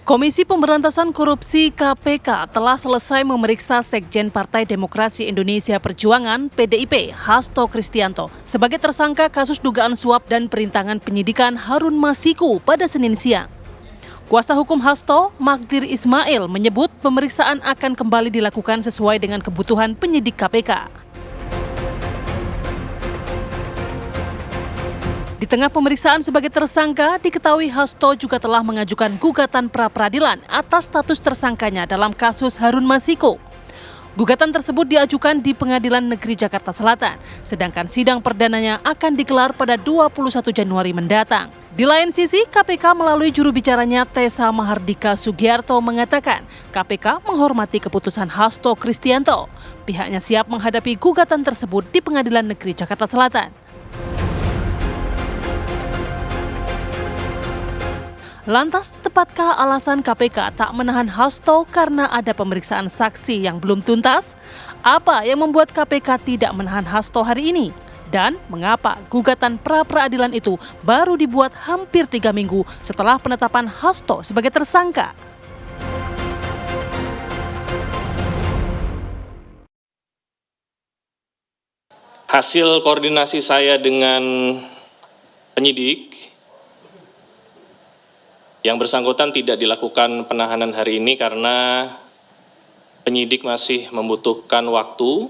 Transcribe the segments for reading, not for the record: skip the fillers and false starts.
Komisi Pemberantasan Korupsi (KPK) telah selesai memeriksa Sekjen Partai Demokrasi Indonesia Perjuangan (PDIP) Hasto Kristianto sebagai tersangka kasus dugaan suap dan perintangan penyidikan Harun Masiku pada Senin siang. Kuasa hukum Hasto, Magdir Ismail, menyebut pemeriksaan akan kembali dilakukan sesuai dengan kebutuhan penyidik KPK. Di tengah pemeriksaan sebagai tersangka, diketahui Hasto juga telah mengajukan gugatan pra-peradilan atas status tersangkanya dalam kasus Harun Masiku. Gugatan tersebut diajukan di Pengadilan Negeri Jakarta Selatan, sedangkan sidang perdananya akan digelar pada 21 Januari mendatang. Di lain sisi, KPK melalui juru bicaranya Tessa Mahardika Sugiarto mengatakan KPK menghormati keputusan Hasto Kristianto. Pihaknya siap menghadapi gugatan tersebut di Pengadilan Negeri Jakarta Selatan. Lantas, tepatkah alasan KPK tak menahan Hasto karena ada pemeriksaan saksi yang belum tuntas? Apa yang membuat KPK tidak menahan Hasto hari ini? Dan mengapa gugatan pra-peradilan itu baru dibuat hampir 3 minggu setelah penetapan Hasto sebagai tersangka? Hasil koordinasi saya dengan penyidik, yang bersangkutan tidak dilakukan penahanan hari ini karena penyidik masih membutuhkan waktu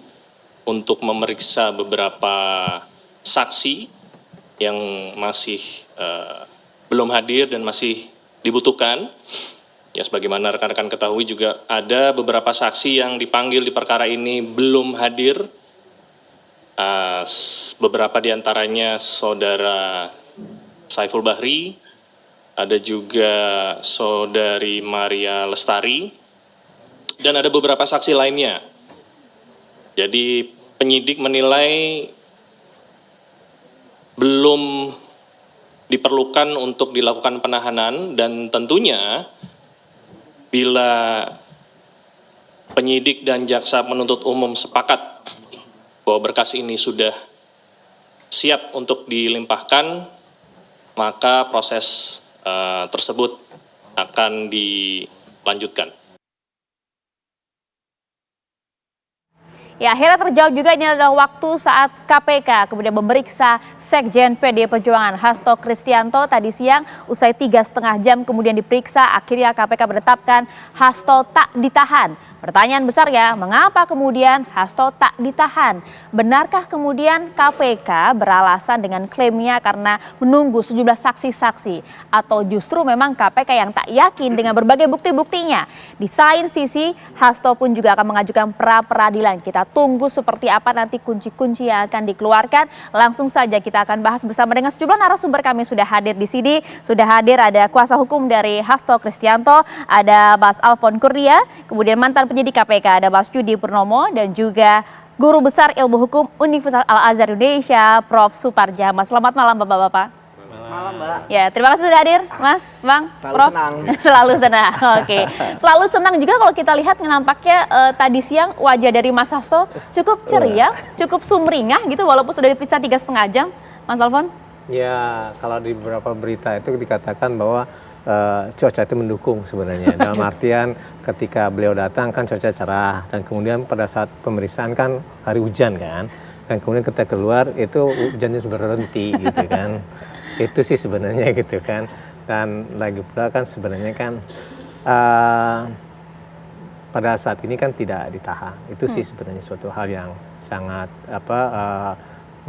untuk memeriksa beberapa saksi yang masih belum hadir dan masih dibutuhkan. Ya, sebagaimana rekan-rekan ketahui juga ada beberapa saksi yang dipanggil di perkara ini belum hadir. Beberapa diantaranya Saudara Saiful Bahri, ada juga Saudari Maria Lestari, dan ada beberapa saksi lainnya. Jadi penyidik menilai belum diperlukan untuk dilakukan penahanan, dan tentunya bila penyidik dan jaksa penuntut umum sepakat bahwa berkas ini sudah siap untuk dilimpahkan, maka proses tersebut akan dilanjutkan. Ya, akhirnya terjawab juga ini adalah waktu saat KPK kemudian memeriksa Sekjen PDI Perjuangan Hasto Kristianto tadi siang. Usai 3,5 jam kemudian diperiksa, akhirnya KPK menetapkan Hasto tak ditahan. Pertanyaan besar ya, mengapa kemudian Hasto tak ditahan? Benarkah kemudian KPK beralasan dengan klaimnya karena menunggu sejumlah saksi-saksi? Atau justru memang KPK yang tak yakin dengan berbagai bukti-buktinya? Di lain sisi, Hasto pun juga akan mengajukan pra-peradilan. Kita tunggu seperti apa nanti kunci-kunci yang akan dikeluarkan. Langsung saja kita akan bahas bersama dengan sejumlah narasumber kami sudah hadir di sini. Sudah hadir ada kuasa hukum dari Hasto Kristianto, ada Mas Alfon Kurnia, kemudian mantan penyidik KPK ada Mas Yudi Purnomo, dan juga Guru Besar Ilmu Hukum Universitas Al-Azhar Indonesia, Prof. Suparjama. Selamat malam Bapak-Bapak. Malam Mbak. Ya, terima kasih sudah hadir Mas, Bang, Selalu Prof. senang. Selalu senang, oke. Selalu senang juga kalau kita lihat nampaknya tadi siang wajah dari Mas Hasto cukup ceria, cukup sumringah gitu walaupun sudah diperiksa 3,5 jam, Mas Alfon. Ya, kalau di beberapa berita itu dikatakan bahwa cuaca itu mendukung sebenarnya. Dalam artian ketika beliau datang kan cuaca cerah, dan kemudian pada saat pemeriksaan kan hari hujan kan, dan kemudian ketika keluar itu hujannya sudah berhenti gitu kan. Itu sih sebenarnya gitu kan. Dan lagi pula kan sebenarnya kan pada saat ini kan tidak ditahan. Itu sih sebenarnya suatu hal yang sangat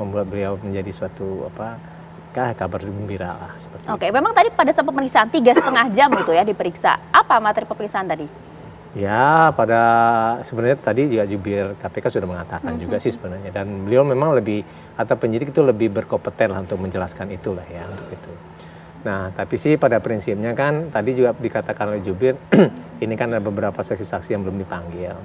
membuat beliau menjadi suatu kabar gembira lah seperti Oke, itu. memang tadi pada saat pemeriksaan 3,5 jam itu ya diperiksa. Apa materi pemeriksaan tadi? Ya, sebenarnya tadi juga jubir KPK sudah mengatakan juga sih sebenarnya, dan beliau memang lebih, atau penyidik itu lebih berkompeten lah untuk menjelaskan itulah ya, untuk itu. Nah, tapi sih pada prinsipnya kan tadi juga dikatakan oleh jubir ini kan ada beberapa saksi-saksi yang belum dipanggil.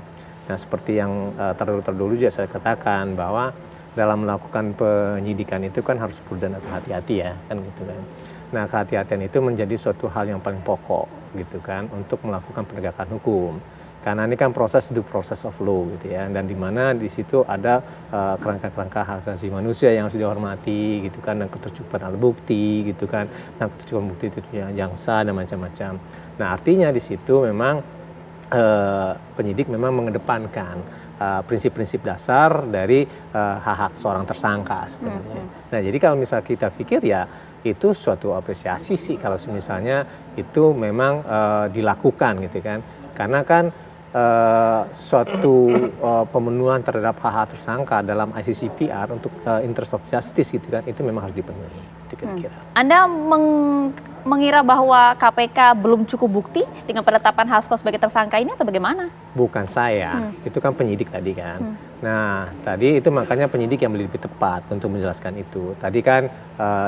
Nah, seperti yang terdahulu juga saya katakan bahwa dalam melakukan penyidikan itu kan harus prudent atau hati-hati ya, kan gitu kan. Nah, kehati-hatian itu menjadi suatu hal yang paling pokok gitu kan untuk melakukan penegakan hukum. Karena ini kan due process of law gitu ya, dan di mana di situ ada kerangka-kerangka hak asasi manusia yang harus dihormati gitu kan, dan ketercukupan alat bukti gitu kan, dan ketercukupan bukti itu yang sah dan macam-macam. Nah artinya di situ memang penyidik memang mengedepankan prinsip-prinsip dasar dari hak-hak seorang tersangka sebenarnya. Nah jadi kalau misalnya kita pikir ya itu suatu apresiasi sih kalau misalnya itu memang dilakukan gitu kan, karena kan suatu pemenuhan terhadap hak-hak tersangka dalam ICCPR untuk interest of justice gitu kan, itu memang harus dipenuhi. Itu kira-kira. Anda mengira bahwa KPK belum cukup bukti dengan penetapan Hasto sebagai tersangka ini atau bagaimana? Bukan saya, itu kan penyidik tadi kan. Nah tadi itu makanya penyidik yang lebih tepat untuk menjelaskan itu. Tadi kan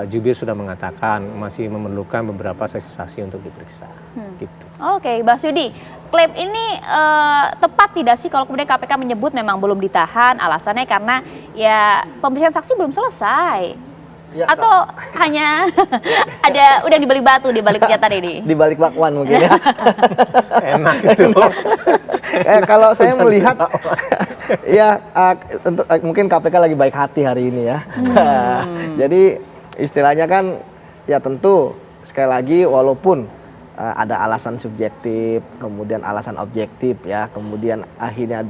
jubir sudah mengatakan masih memerlukan beberapa saksi-saksi untuk diperiksa. Gitu. Oke, Mbak Sudi, klaim ini tepat tidak sih kalau kemudian KPK menyebut memang belum ditahan, alasannya karena ya pemeriksaan saksi belum selesai? Ya, atau hanya ada udah dibalik batu di balik pernyataan ini? Di balik bakwan mungkin ya. Enak itu. Kalau saya melihat, ya tentu mungkin KPK lagi baik hati hari ini ya. Jadi istilahnya kan ya tentu sekali lagi walaupun ada alasan subjektif, kemudian alasan objektif ya, kemudian akhirnya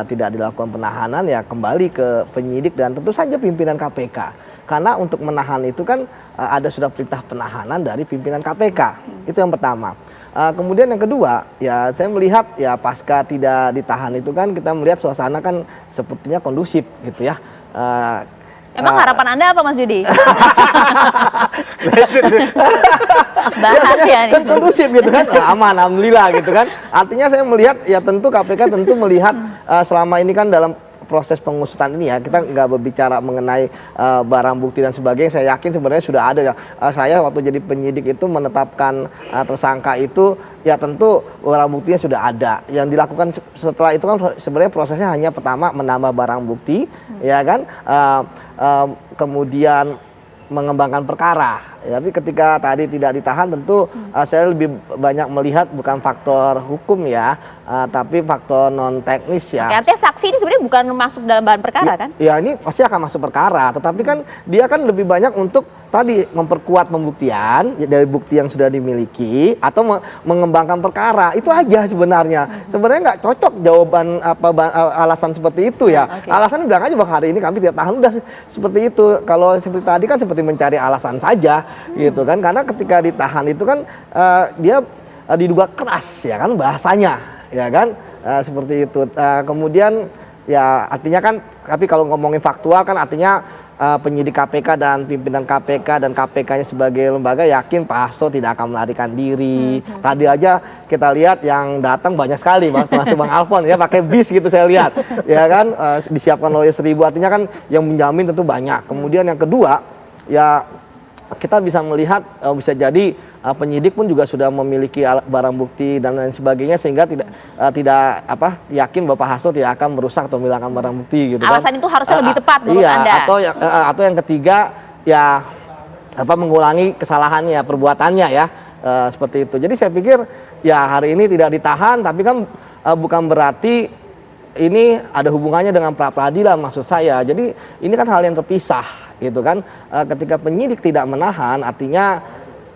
tidak dilakukan penahanan ya kembali ke penyidik dan tentu saja pimpinan KPK. Karena untuk menahan itu kan ada sudah perintah penahanan dari pimpinan KPK. Itu yang pertama. Kemudian yang kedua, ya saya melihat ya pasca tidak ditahan itu kan kita melihat suasana kan sepertinya kondusif gitu ya. Emang harapan Anda apa Mas Yudi? Bahas ya nih. Kan kondusif gitu kan, aman, alhamdulillah gitu kan. Artinya saya melihat ya tentu KPK tentu melihat selama ini kan dalam proses pengusutan ini ya, kita nggak berbicara mengenai barang bukti dan sebagainya. Saya yakin sebenarnya sudah ada ya. Saya waktu jadi penyidik itu menetapkan tersangka itu ya tentu barang buktinya sudah ada. Yang dilakukan setelah itu kan sebenarnya prosesnya hanya pertama menambah barang bukti, ya kan, kemudian mengembangkan perkara. Ya, tapi ketika tadi tidak ditahan tentu saya lebih banyak melihat bukan faktor hukum ya, tapi faktor non teknis ya. Oke, artinya saksi ini sebenarnya bukan masuk dalam bahan perkara kan? Ya ini pasti akan masuk perkara, tetapi kan dia kan lebih banyak untuk tadi memperkuat pembuktian dari bukti yang sudah dimiliki atau mengembangkan perkara. Itu aja sebenarnya. Sebenarnya nggak cocok jawaban alasan seperti itu ya. Okay. Alasan bilang aja bahwa hari ini kami tidak tahan, udah seperti itu. Kalau seperti tadi kan seperti mencari alasan saja gitu kan. Karena ketika ditahan itu kan dia diduga keras ya kan bahasanya ya kan seperti itu. Kemudian ya artinya kan tapi kalau ngomongin faktual kan artinya penyidik KPK dan pimpinan KPK dan KPK-nya sebagai lembaga yakin Pak Hasto tidak akan melarikan diri. Tadi aja kita lihat yang datang banyak sekali, termasuk Bang Alfon ya pakai bis gitu saya lihat, ya kan disiapkan lawyer 1000, artinya kan yang menjamin tentu banyak. Kemudian yang kedua ya kita bisa melihat bisa jadi penyidik pun juga sudah memiliki barang bukti dan lain sebagainya sehingga tidak yakin Bapak Hasto tidak akan merusak atau menghilangkan barang bukti gitu. Alasan itu harusnya lebih tepat menurut Anda. Atau yang ketiga ya mengulangi kesalahannya, perbuatannya ya seperti itu. Jadi saya pikir ya hari ini tidak ditahan tapi kan bukan berarti ini ada hubungannya dengan pra peradilan maksud saya. Jadi ini kan hal yang terpisah gitu kan. Ketika penyidik tidak menahan artinya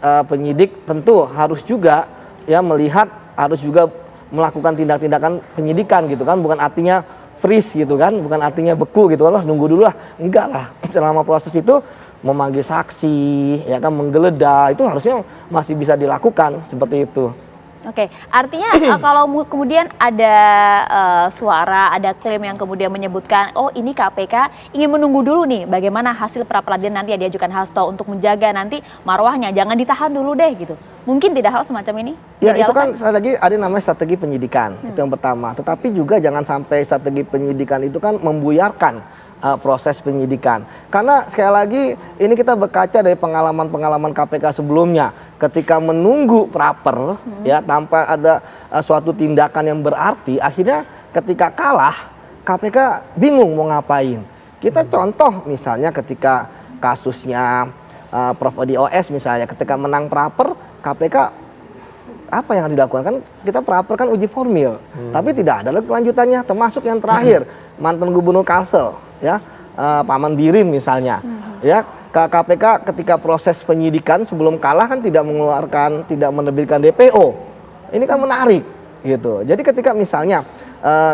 penyidik tentu harus juga ya melihat, harus juga melakukan tindak-tindakan penyidikan gitu kan, bukan artinya freeze gitu kan, bukan artinya beku gitu kan, nunggu dulu lah, enggak lah. Selama proses itu memanggil saksi ya kan, menggeledah itu harusnya masih bisa dilakukan seperti itu. Oke, artinya kalau kemudian ada suara, ada klaim yang kemudian menyebutkan, oh ini KPK ingin menunggu dulu nih bagaimana hasil pra-peradilan nanti yang diajukan Hasto untuk menjaga nanti marwahnya, jangan ditahan dulu deh gitu. Mungkin tidak hal semacam ini? Ya itu kan lagi ada namanya strategi penyidikan, itu yang pertama. Tetapi juga jangan sampai strategi penyidikan itu kan membuyarkan proses penyidikan. Karena sekali lagi ini kita berkaca dari pengalaman-pengalaman KPK sebelumnya. Ketika menunggu praper ya tanpa ada suatu tindakan yang berarti, akhirnya ketika kalah KPK bingung mau ngapain. Kita contoh misalnya ketika kasusnya Prof Odi OS misalnya, ketika menang praper KPK apa yang harus dilakukan? Kan kita praper kan uji formil, tapi tidak ada lagi kelanjutannya. Termasuk yang terakhir mantan Gubernur Kalsel, ya Paman Birin misalnya, ya KPK ketika proses penyidikan sebelum kalah kan tidak menerbitkan DPO. Ini kan menarik, gitu. Jadi ketika misalnya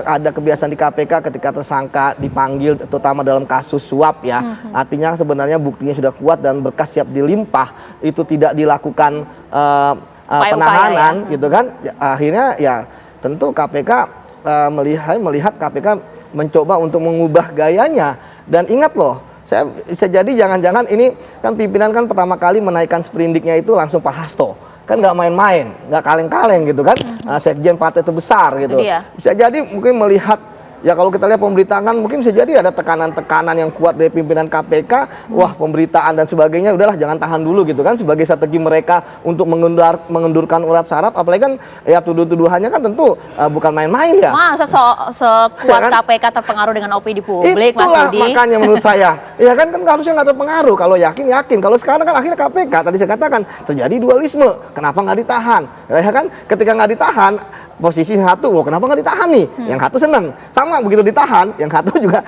ada kebiasaan di KPK ketika tersangka dipanggil, terutama dalam kasus suap ya, artinya sebenarnya buktinya sudah kuat dan berkas siap dilimpah, itu tidak dilakukan penahanan, gitu kan? Akhirnya ya tentu KPK melihat KPK mencoba untuk mengubah gayanya. Dan ingat loh, saya bisa jadi jangan-jangan ini kan pimpinan kan pertama kali menaikkan sprindiknya itu langsung Pak Hasto. Kan nggak main-main, nggak kaleng-kaleng gitu kan, sekjen partai terbesar gitu. Bisa jadi mungkin melihat, ya kalau kita lihat pemberitaan mungkin bisa jadi ada tekanan-tekanan yang kuat dari pimpinan KPK, wah pemberitaan dan sebagainya, udahlah jangan tahan dulu gitu kan, sebagai strategi mereka untuk mengendurkan urat saraf, apalagi kan ya tuduhan-tuduhannya kan tentu bukan main-main ya. Masa sekuat ya kan? KPK terpengaruh dengan opini publik, itulah Mas Budi. Makanya menurut saya, ya kan harusnya nggak terpengaruh, kalau yakin, kalau sekarang kan akhirnya KPK, tadi saya katakan, terjadi dualisme, kenapa nggak ditahan, ya kan, ketika nggak ditahan, posisi satu, wah kenapa nggak ditahan nih? Yang satu senang, sama begitu ditahan, yang satu juga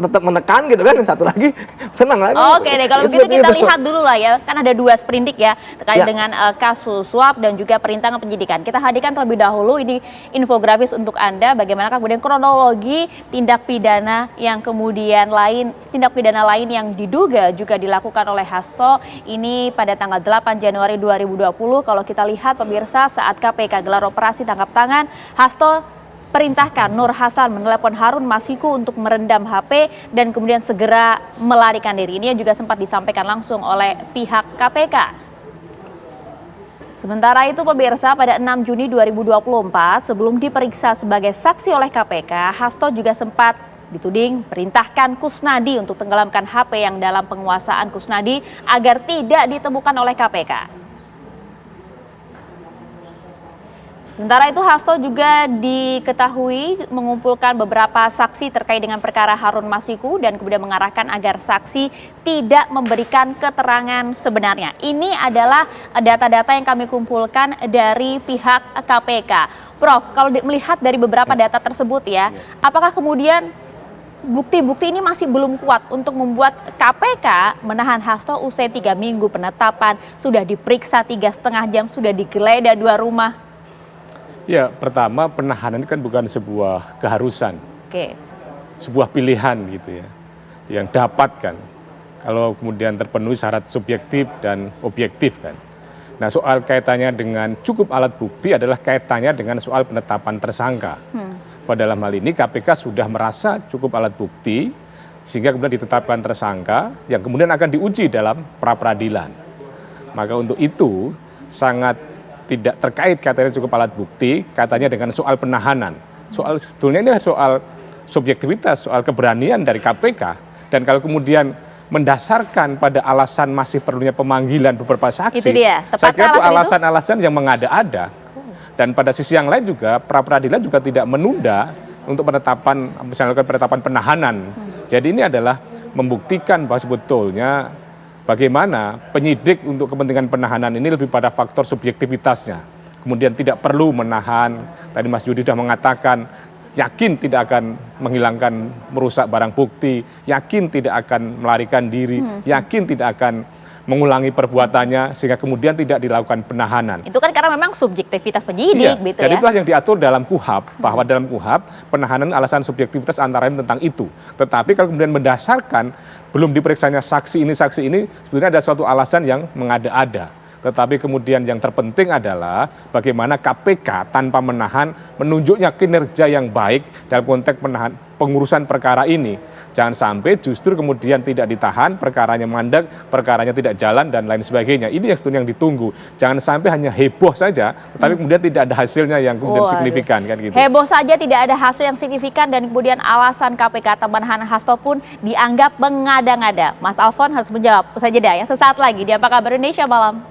tetap menekan gitu kan, yang satu lagi senang lagi. Oke deh, kalau begitu kita lihat dulu lah ya, kan ada 2 sprindik ya terkait dengan kasus suap dan juga perintangan penyidikan. Kita hadirkan terlebih dahulu ini infografis untuk Anda, bagaimana kemudian kronologi tindak pidana yang kemudian tindak pidana lain yang diduga juga dilakukan oleh Hasto ini pada tanggal 8 Januari 2020. Kalau kita lihat pemirsa, saat KPK gelar operasi tangkap tangan, Hasto perintahkan Nur Hasan menelepon Harun Masiku untuk merendam HP dan kemudian segera melarikan diri. Ini yang juga sempat disampaikan langsung oleh pihak KPK. Sementara itu pemirsa, pada 6 Juni 2024 sebelum diperiksa sebagai saksi oleh KPK, Hasto juga sempat dituding perintahkan Kusnadi untuk tenggelamkan HP yang dalam penguasaan Kusnadi agar tidak ditemukan oleh KPK. Sementara itu Hasto juga diketahui mengumpulkan beberapa saksi terkait dengan perkara Harun Masiku dan kemudian mengarahkan agar saksi tidak memberikan keterangan sebenarnya. Ini adalah data-data yang kami kumpulkan dari pihak KPK. Prof, kalau melihat dari beberapa data tersebut ya, apakah kemudian bukti-bukti ini masih belum kuat untuk membuat KPK menahan Hasto usai 3 minggu penetapan, sudah diperiksa 3,5 jam, sudah digeledah 2 rumah? Ya, pertama penahanan kan bukan sebuah keharusan, sebuah pilihan gitu ya, yang dapat kan, kalau kemudian terpenuhi syarat subjektif dan objektif kan. Nah soal kaitannya dengan cukup alat bukti adalah kaitannya dengan soal penetapan tersangka. Pada dalam hal ini KPK sudah merasa cukup alat bukti, sehingga kemudian ditetapkan tersangka yang kemudian akan diuji dalam pra-peradilan. Maka untuk itu sangat tidak terkait katanya cukup alat bukti, katanya dengan soal penahanan. Sebetulnya ini soal subjektivitas, soal keberanian dari KPK. Dan kalau kemudian mendasarkan pada alasan masih perlunya pemanggilan beberapa saksi, itu dia. Saya kira itu alasan-alasan yang mengada-ada. Dan pada sisi yang lain juga, pra-peradilan juga tidak menunda untuk penetapan, misalnya penetapan penahanan. Jadi ini adalah membuktikan bahwa sebetulnya bagaimana penyidik untuk kepentingan penahanan ini lebih pada faktor subjektivitasnya. Kemudian tidak perlu menahan, tadi Mas Yudi sudah mengatakan, yakin tidak akan menghilangkan, merusak barang bukti, yakin tidak akan melarikan diri, yakin tidak akan mengulangi perbuatannya, sehingga kemudian tidak dilakukan penahanan. Itu kan karena memang subjektivitas penyidik, gitu dan ya. itulah yang diatur dalam KUHAP, bahwa dalam KUHAP penahanan alasan subjektivitas antara lain tentang itu. Tetapi kalau kemudian mendasarkan belum diperiksanya saksi ini, sebetulnya ada suatu alasan yang mengada-ada. Tetapi kemudian yang terpenting adalah bagaimana KPK tanpa menahan menunjuknya kinerja yang baik dalam konteks pengurusan perkara ini. Jangan sampai justru kemudian tidak ditahan, perkaranya mandek, perkaranya tidak jalan dan lain sebagainya. Ini yang sebetulnya yang ditunggu. Jangan sampai hanya heboh saja, tetapi kemudian tidak ada hasilnya yang kemudian signifikan kan gitu. Heboh saja tidak ada hasil yang signifikan dan kemudian alasan KPK penahanan Hasto pun dianggap mengada-ngada. Mas Alfon harus menjawab usai jeda ya sesaat lagi di Apa Kabar Indonesia Malam.